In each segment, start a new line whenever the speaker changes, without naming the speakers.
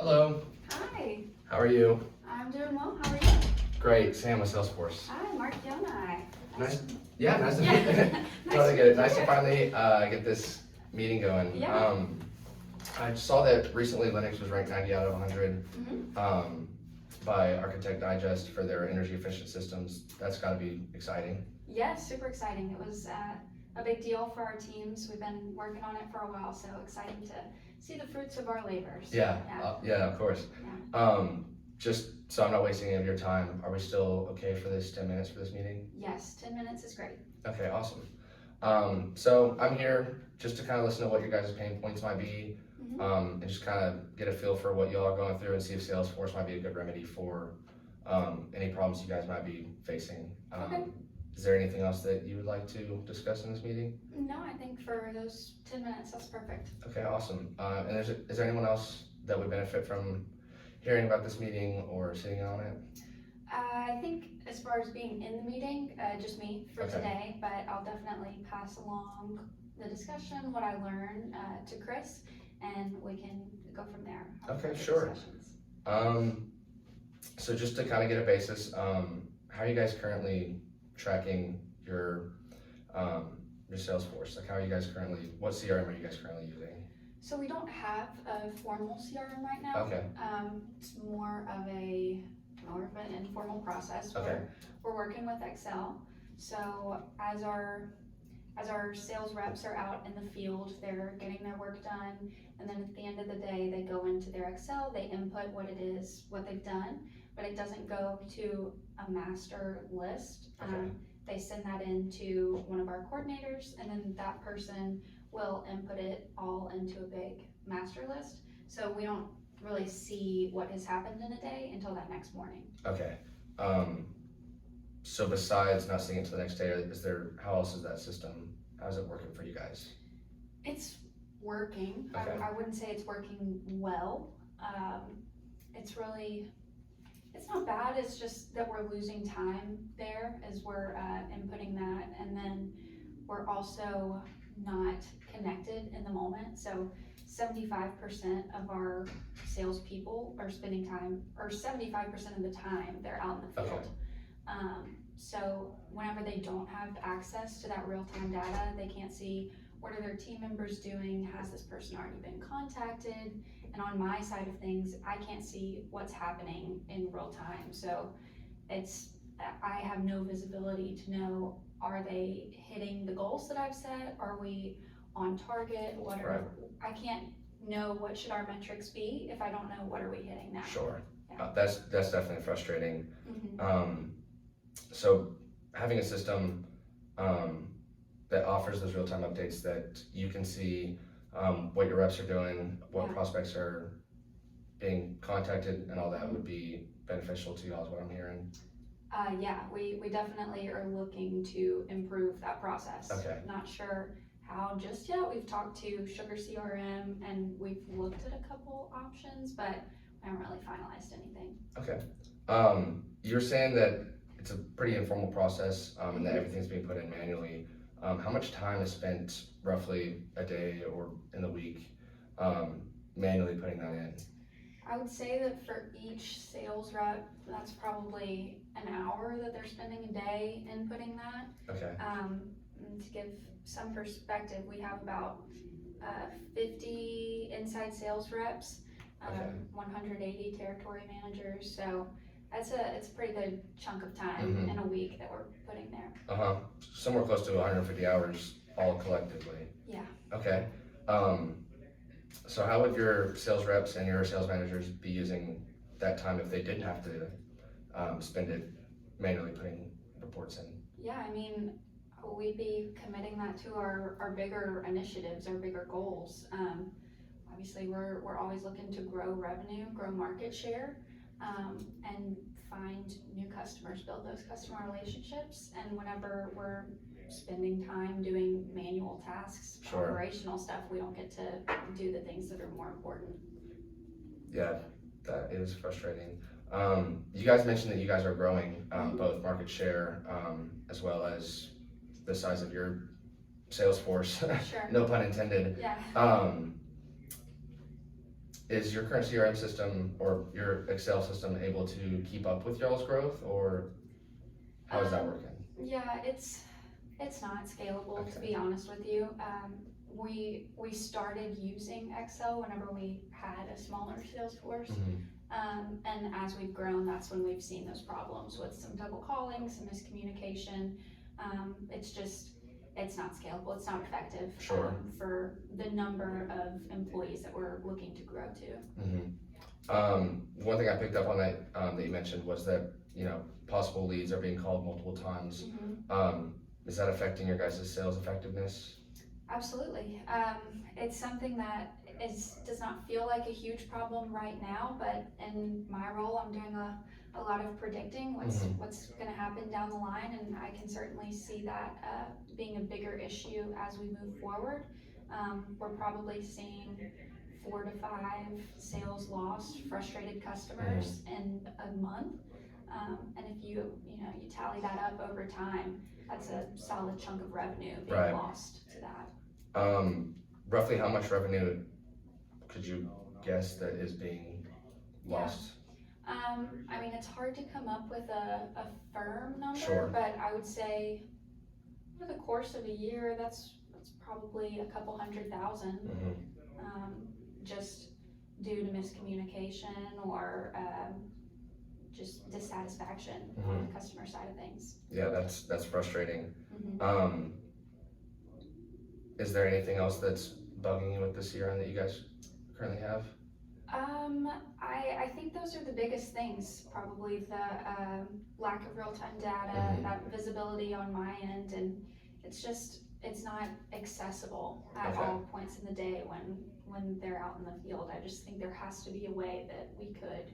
Hello,
Hi,
how are you?
I'm doing well. How are you?
Great, Sam with Salesforce.
Hi, Mark Yonai.
Nice to meet you.
Nice
Totally
to
good.
meet
Nice to
you.
finally get this meeting going.
Yeah.
I saw that recently Linux was ranked 90 out of 100
Mm-hmm.
by Architect Digest for their energy efficient systems. That's got to be exciting.
Yes, super exciting. It was a big deal for our teams. We've been working on it for a while, so exciting to see the fruits of our labors.
Yeah, yeah, of course.
Yeah.
Just so I'm not wasting any of your time, are we still okay for this 10 minutes for this meeting?
Yes, 10 minutes is great.
Okay, awesome. So I'm here just to kind of listen to what your guys' pain points might be,
Mm-hmm.
and just kind of get a feel for what y'all are going through and see if Salesforce might be a good remedy for any problems you guys might be facing.
Okay.
Is there anything else that you would like to discuss in this meeting?
No, I think for those 10 minutes, that's perfect.
Okay, awesome. And is there anyone else that would benefit from hearing about this meeting or sitting on it?
I think as far as being in the meeting, just me for
Okay.
today, but I'll definitely pass along the discussion, what I learned to Chris, and we can go from there.
Okay, sure. So just to kind of get a basis, how are you guys currently tracking your Salesforce? Like, how are you guys currently? What CRM are you guys currently using?
So we don't have a formal CRM right now.
Okay.
It's more of an informal process.
Okay.
We're working with Excel. So as our sales reps are out in the field, they're getting their work done, and then at the end of the day, they go into their Excel, they input what they've done, but it doesn't go to a master list.
Okay.
They send that into one of our coordinators, and then that person will input it all into a big master list. So we don't really see what has happened in a day until that next morning.
Okay. So besides not seeing it till the next day, how else is that system? How's it working for you guys?
It's working.
Okay.
I wouldn't say it's working well. It's not bad. It's just that we're losing time there as we're inputting that, and then we're also not connected in the moment. So 75% of our salespeople are spending time, or 75% of the time they're out in the field.
Okay.
So whenever they don't have access to that real-time data, they can't see what are their team members doing, has this person already been contacted, and on my side of things, I can't see what's happening in real time. So I have no visibility to know, are they hitting the goals that I've set? Are we on target?
Right.
I can't know what should our metrics be if I don't know what are we hitting now.
Sure.
Yeah.
That's definitely frustrating.
Mm-hmm.
So having a system that offers those real-time updates that you can see what your reps are doing, what prospects are being contacted, and all that would be beneficial to you all, is what I'm hearing.
Yeah, we definitely are looking to improve that process.
Okay.
Not sure how just yet. We've talked to Sugar CRM and we've looked at a couple options, but I haven't really finalized anything.
Okay. You're saying that it's a pretty informal process and that everything's being put in manually. How much time is spent roughly a day or in the week manually putting that in?
I would say that for each sales rep, that's probably an hour that they're spending a day inputting that.
Okay.
To give some perspective, we have about 50 inside sales reps, 180 territory managers, so it's a pretty good chunk of time in a week that we're putting there.
Somewhere close to 150 hours all collectively.
Yeah.
Okay. So how would your sales reps and your sales managers be using that time if they didn't have to spend it manually putting reports in?
Yeah, I mean, we'd be committing that to our bigger initiatives, our bigger goals. Obviously, we're always looking to grow revenue, grow market share, and find new customers, build those customer relationships. And whenever we're spending time doing manual tasks, operational stuff, we don't get to do the things that are more important.
Yeah, that is frustrating. You guys mentioned that you guys are growing both market share as well as the size of your sales force.
Sure.
No pun intended.
Yeah.
is your current CRM system or your Excel system able to keep up with y'all's growth, or how is that working?
Yeah, it's not scalable, to
Okay.
be honest with you. We started using Excel whenever we had a smaller sales force. And as we've grown, that's when we've seen those problems with some double calling, some miscommunication. It's not scalable, it's not effective.
Sure.
For the number of employees that we're looking to grow to.
One thing I picked up on that that you mentioned was that, possible leads are being called multiple times. Is that affecting your guys' sales effectiveness?
Absolutely. It's something that does not feel like a huge problem right now, but in my role, I'm doing a lot of predicting what's going to happen down the line, and I can certainly see that being a bigger issue as we move forward. We're probably seeing 4 to 5 sales lost, frustrated customers in a month, and if you tally that up over time, that's a solid chunk of revenue being lost to that.
Roughly how much revenue could you guess that is being lost?
I mean, it's hard to come up with a firm number,
Sure.
but I would say over the course of a year, that's probably a couple $100,000, just due to miscommunication or just dissatisfaction on the customer side of things.
Yeah, that's frustrating. Is there anything else that's bugging you with the CRM that you guys currently have?
I think those are the biggest things, probably the lack of real-time data, that visibility on my end, and it's not accessible at all points in the day when they're out in the field. I just think there has to be a way that we could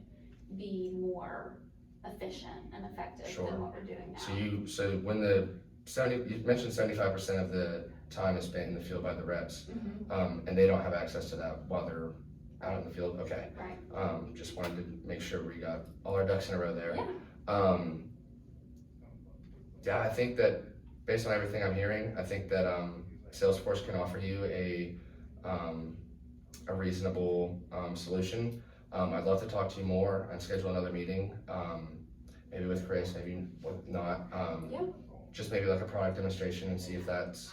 be more efficient and effective than what we're doing now.
So when you mentioned 75% of the time is spent in the field by the reps, and they don't have access to that while they're out in the field. Okay.
Right.
Just wanted to make sure we got all our ducks in a row there.
Yeah.
Yeah, I think that based on everything I'm hearing, I think that Salesforce can offer you a reasonable solution. I'd love to talk to you more and schedule another meeting, maybe with Chris, maybe not. Just maybe like a product demonstration and see if that's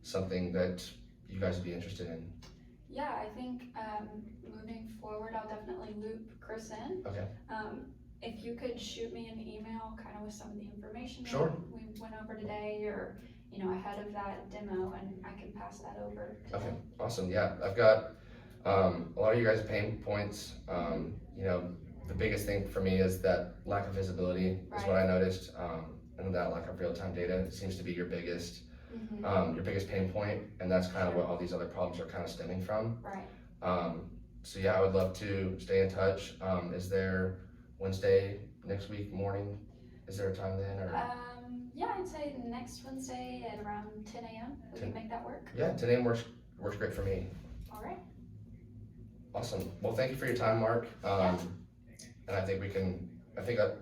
something that you guys would be interested in.
Yeah, I think moving forward, I'll definitely loop Chris in.
Okay.
If you could shoot me an email kind of with some of the information
Sure.
that we went over today, or ahead of that demo, and I can pass that over to
Okay,
them.
awesome. Yeah, I've got a lot of you guys' pain points. The biggest thing for me is that lack of visibility is what I noticed, and that lack of real-time data seems to be your biggest pain point, and that's kind of what all these other problems are kind of stemming from.
Right.
So yeah, I would love to stay in touch. Is there Wednesday next week morning? Is there a time then? Or?
Yeah, I'd say next Wednesday at around 10 a.m. We can make that work.
Yeah, 10 a.m. works great for me.
All right.
Awesome. Well, thank you for your time, Mark. And I think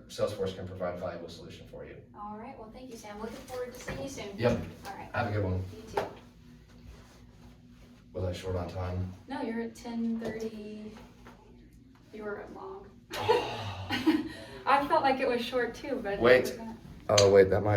Salesforce can provide a valuable solution for you.
All right. Well, thank you, Sam. Looking forward to seeing you soon.
Yep.
All right.
Have a good one.
You too.
Was I short on time?
No, you're at 10:30. You were long. I felt like it was short too, but.
Wait. Oh, wait, that might